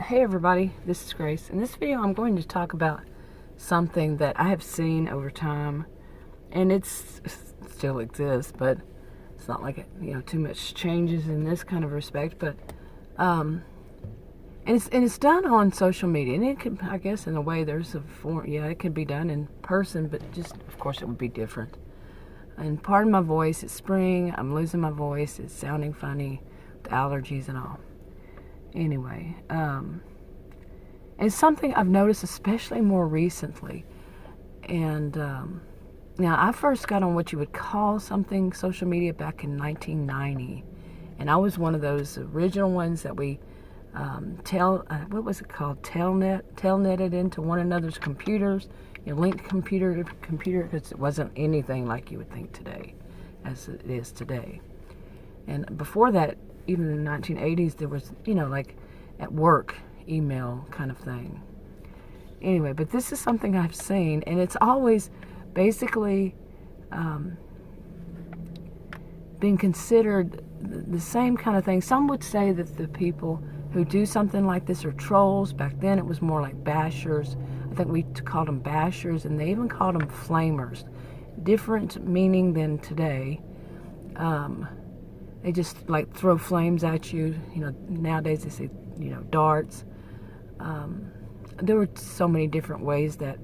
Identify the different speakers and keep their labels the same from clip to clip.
Speaker 1: Hey everybody, this is Grace. In this video I'm going to talk about something that I have seen over time, and it still exists, but it's not like too much changes in this kind of respect, but and it's done on social media, and it could, I guess in a way there's a form, it could be done in person, but just of course it would be different. And pardon my voice, it's spring, I'm losing my voice, it's sounding funny with allergies and all. Anyway, it's something I've noticed especially more recently. And now I first got on what you would call something social media back in 1990, and I was one of those original ones that we what was it called, telnetted into one another's computers. Linked computer to computer, because it wasn't anything like you would think today as it is today. And before that, even in the 1980s, there was, like at work email kind of thing. Anyway, but this is something I've seen, and it's always basically been considered the same kind of thing. Some would say that the people who do something like this are trolls. Back then it was more like bashers. I think we called them bashers, and they even called them flamers. Different meaning than today. They just like throw flames at you. Nowadays they say, darts. There were so many different ways that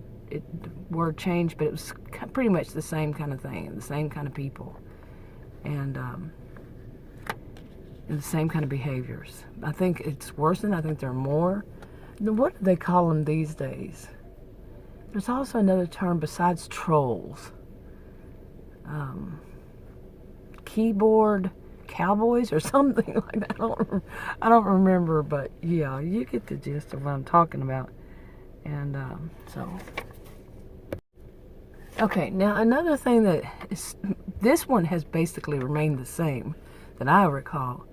Speaker 1: word changed, but it was pretty much the same kind of thing, the same kind of people, and the same kind of behaviors. I think it's worse than, I think there are more. What do they call them these days? There's also another term besides trolls. Keyboard cowboys or something like that. I don't remember, but yeah, you get the gist of what I'm talking about. And okay, now another thing that is, this one has basically remained the same that I recall.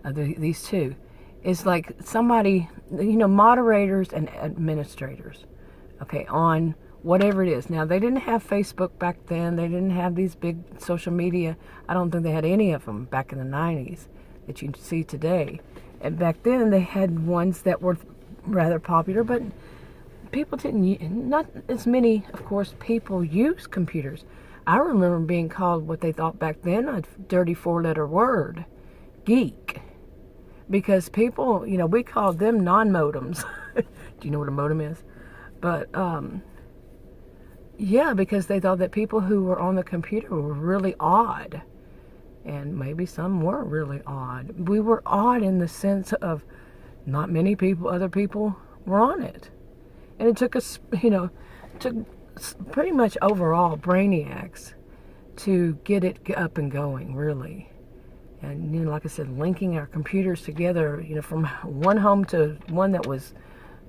Speaker 1: These two is like somebody, moderators and administrators, okay, on whatever it is. Now, they didn't have Facebook back then. They didn't have these big social media. I don't think they had any of them back in the 90s that you see today. And back then, they had ones that were rather popular, but people not as many, of course, people use computers. I remember being called what they thought back then a dirty four-letter word, geek. Because people, we called them non-modems. Do you know what a modem is? But, yeah, because they thought that people who were on the computer were really odd. And maybe some were really odd. We were odd in the sense of not many people, other people were on it. And it took us, took pretty much overall brainiacs to get it up and going, really. And, like I said, linking our computers together, from one home to one that was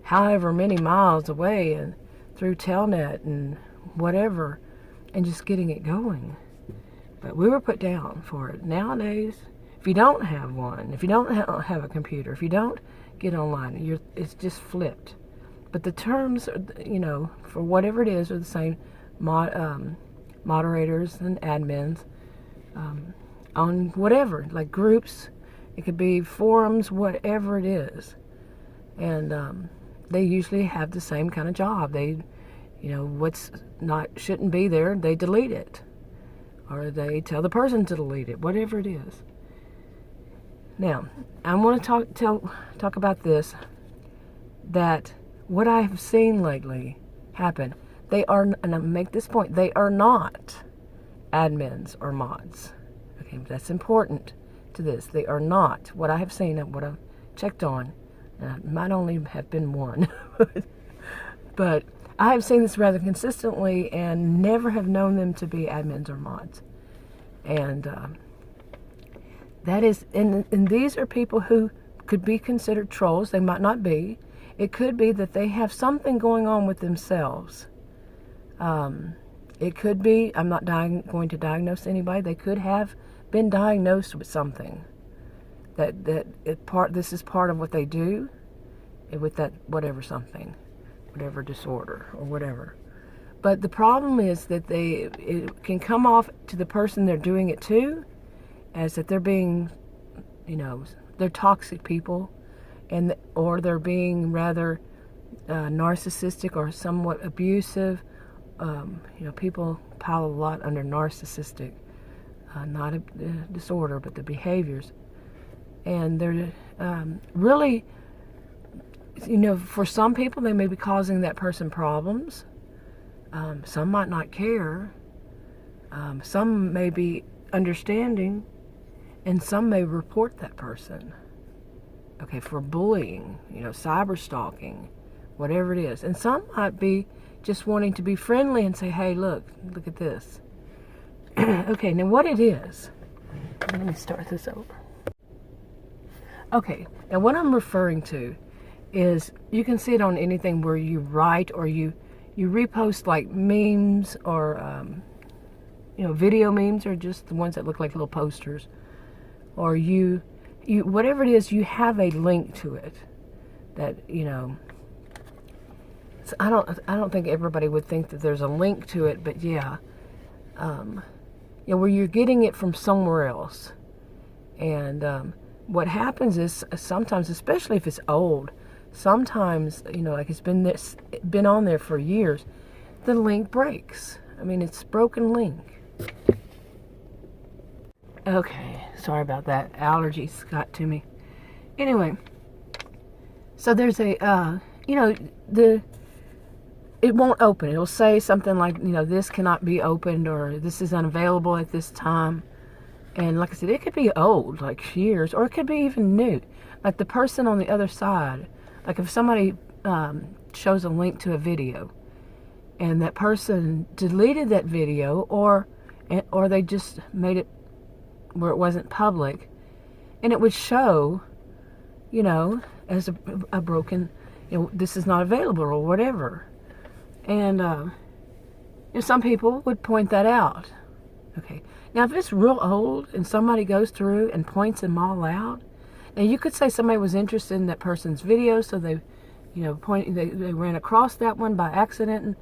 Speaker 1: however many miles away, and through Telnet and whatever, and just getting it going. But we were put down for it. Nowadays, if you don't have one, if you don't have a computer, if you don't get online, it's just flipped. But the terms, for whatever it is, are the same. Moderators and admins on whatever, like groups, it could be forums, whatever it is. And they usually have the same kind of job. They, what's shouldn't be there, they delete it, or they tell the person to delete it, whatever it is. Now, I want to talk about this, that what I have seen lately happen, they are, and I make this point, they are not admins or mods. Okay, that's important to this. They are not. What I have seen and what I've checked on, and it might only have been one, but I have seen this rather consistently and never have known them to be admins or mods. And that is, and these are people who could be considered trolls. They might not be. It could be that they have something going on with themselves. It could be, I'm not going to diagnose anybody, they could have been diagnosed with something. This is part of what they do, with that whatever disorder or whatever. But the problem is that it can come off to the person they're doing it to as that they're being, they're toxic people. or they're being rather narcissistic or somewhat abusive. People pile a lot under narcissistic, not a disorder, but the behaviors. And they're really, for some people, they may be causing that person problems. Some might not care. Some may be understanding, and some may report that person, for bullying, cyber stalking, whatever it is. And some might be just wanting to be friendly and say, hey, look at this. Okay, now what it is, let me start this over. Okay, now what I'm referring to is, you can see it on anything where you write or you repost like memes or video memes, or just the ones that look like little posters, or you whatever it is, you have a link to it that so I don't think everybody would think that there's a link to it, but where you're getting it from somewhere else. And what happens is, sometimes, especially if it's old, sometimes like it's been on there for years, the link breaks. I mean, it's broken link. Okay, sorry about that. Allergies got to me. Anyway, so there's a it won't open. It'll say something like, this cannot be opened, or this is unavailable at this time. And like I said, it could be old, like years, or it could be even new. Like the person on the other side, like if somebody shows a link to a video, and that person deleted that video, or they just made it where it wasn't public, and it would show, as a broken, this is not available or whatever. And some people would point that out. Okay, now if it's real old and somebody goes through and points them all out, now you could say somebody was interested in that person's video, so they, they ran across that one by accident,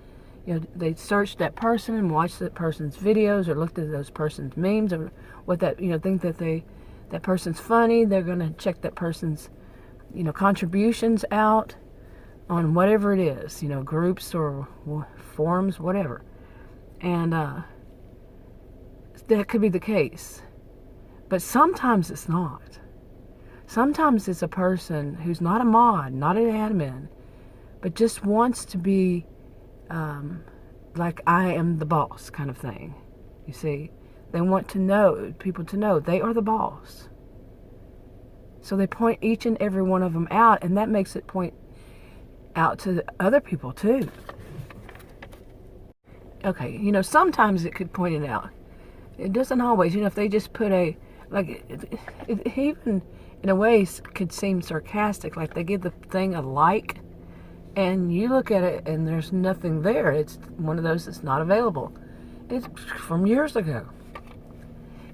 Speaker 1: and they searched that person and watched that person's videos, or looked at those person's memes, or what that, think that that person's funny. They're going to check that person's, contributions out on whatever it is, groups or forums, whatever. And that could be the case. But sometimes it's not. Sometimes it's a person who's not a mod, not an admin, but just wants to be like, I am the boss kind of thing. You see, they want people to know they are the boss. So they point each and every one of them out, and that makes it point out to the other people too. Okay, sometimes it could point it out. It doesn't always. If they just put it even in a way could seem sarcastic, like they give the thing a like, and you look at it and there's nothing there. It's one of those that's not available. It's from years ago.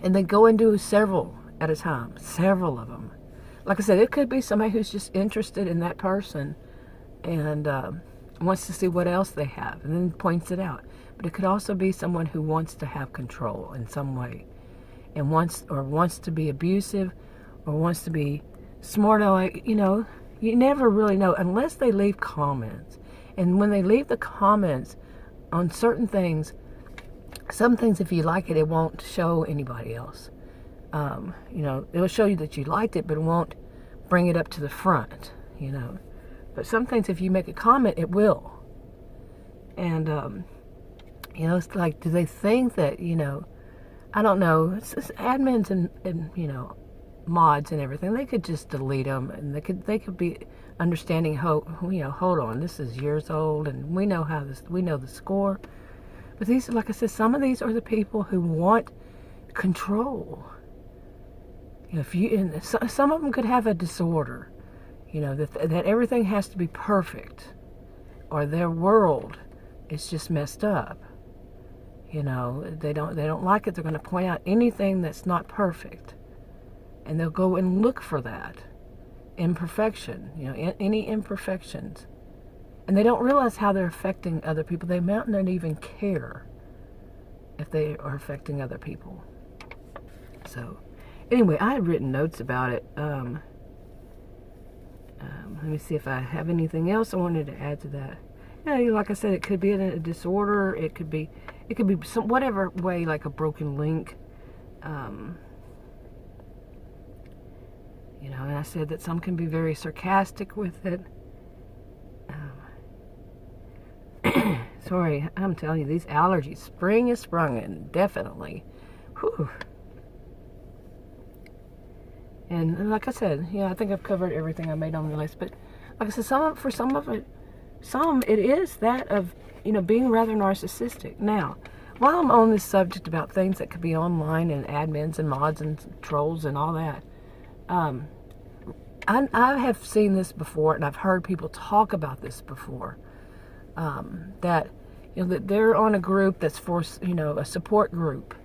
Speaker 1: And they go and do several at a time, several of them. Like I said, it could be somebody who's just interested in that person and wants to see what else they have, and then points it out. But it could also be someone who wants to have control in some way, and wants to be abusive, or wants to be smart aleck. You never really know unless they leave comments. And when they leave the comments on certain things, some things, if you like it, it won't show anybody else. It'll show you that you liked it, but it won't bring it up to the front. But some things, if you make a comment, it will. And it's like, do they think that, I don't know, it's admins and mods and everything, they could just delete them, and they could be understanding, hold on, this is years old, and we know the score. But these, like I said, some of these are the people who want control. Some of them could have a disorder, that everything has to be perfect, or their world is just messed up. They don't like it. They're going to point out anything that's not perfect, and they'll go and look for that imperfection, any imperfections, and they don't realize how they're affecting other people. They might not even care if they are affecting other people. So anyway, I had written notes about it. Let me see if I have anything else I wanted to add to that. Yeah, like I said, it could be a disorder. It could be some whatever way, like a broken link. You know, and I said that some can be very sarcastic with it. Sorry, I'm telling you, these allergies. Spring is sprung, and definitely. Whew. And like I said, yeah, I think I've covered everything I made on the list. But like I said, some it is that of, you know, being rather narcissistic. Now, while I'm on this subject about things that could be online and admins and mods and trolls and all that, I have seen this before, and I've heard people talk about this before. That, you know, that they're on a group that's for, you know, a support group,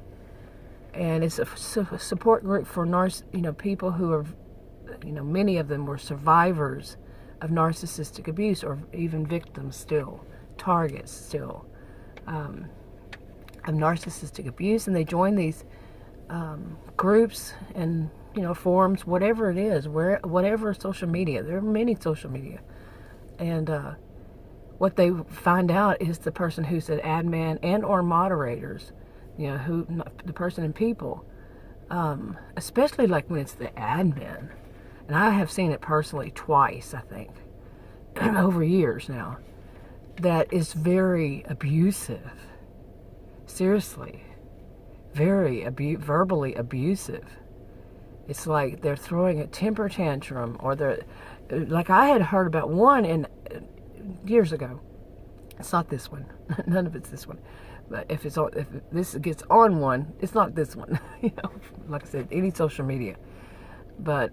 Speaker 1: and it's a support group for people who are, you know, many of them were survivors of narcissistic abuse, or even victims still, targets still, of narcissistic abuse, and they join these groups and, you know, forums, whatever it is, whatever social media. There are many social media, and what they find out is the person who's an admin and or moderators, you know, the person in people, especially like when it's the admin, and I have seen it personally twice, I think, over years now, that is very abusive. Seriously, very verbally abusive. It's like they're throwing a temper tantrum, or they're, like I had heard about one years ago. It's not this one. None of it's this one. But if this gets on one, it's not this one. You know, like I said, any social media. But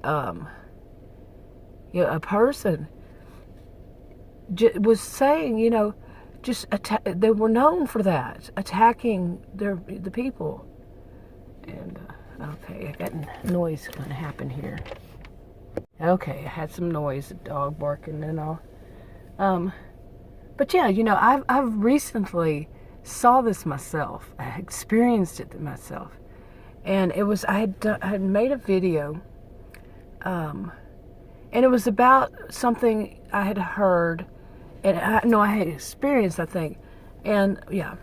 Speaker 1: you know, a person was saying, you know, just they were known for that, attacking the people. And okay, I got noise going to happen here. Okay, I had some noise, a dog barking and all. But yeah, you know, I've recently saw this myself. I experienced it myself, and it was I had made a video, and it was about something I had heard, and I had experienced, I think, and yeah,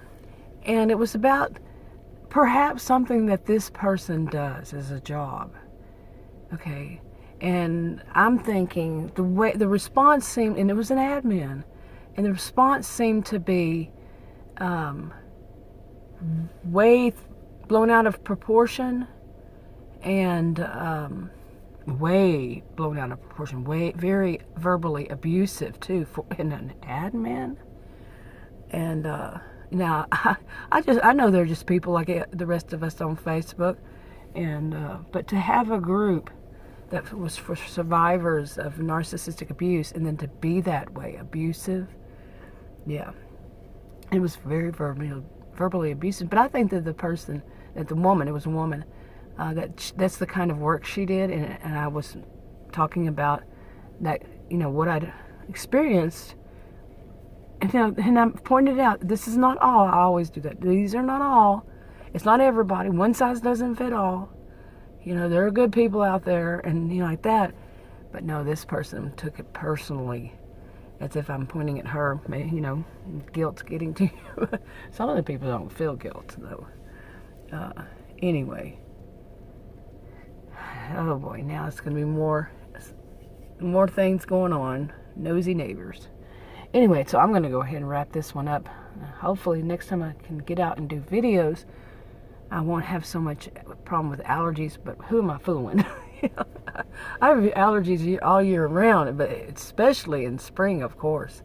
Speaker 1: and it was about perhaps something that this person does as a job. Okay. And I'm thinking the response seemed, and it was an admin, and the response seemed to be way blown out of proportion, and way blown out of proportion, very verbally abusive too, in an admin. And now I know they're just people like the rest of us on Facebook, and but to have a group that was for survivors of narcissistic abuse, and then to be that way abusive, yeah, it was very verbally abusive. But I think that the woman, it was a woman, that's the kind of work she did, and I was talking about that, you know, what I'd experienced, and I pointed out, this is not all. I always do that. These are not all. It's not everybody. One size doesn't fit all. You know, there are good people out there, and, you know, like that. But no, this person took it personally, as if I'm pointing at her. You know, guilt's getting to you. Some of the people don't feel guilt, though. Anyway. Oh, boy. Now it's going to be more things going on. Nosy neighbors. Anyway, so I'm going to go ahead and wrap this one up. Hopefully, next time I can get out and do videos, I won't have so much problem with allergies, but who am I fooling? I have allergies all year round, but especially in spring, of course.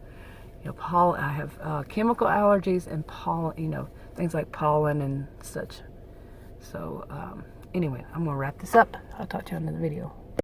Speaker 1: You know, I have chemical allergies and pollen, you know, things like pollen and such. So, anyway, I'm going to wrap this up. I'll talk to you in another video.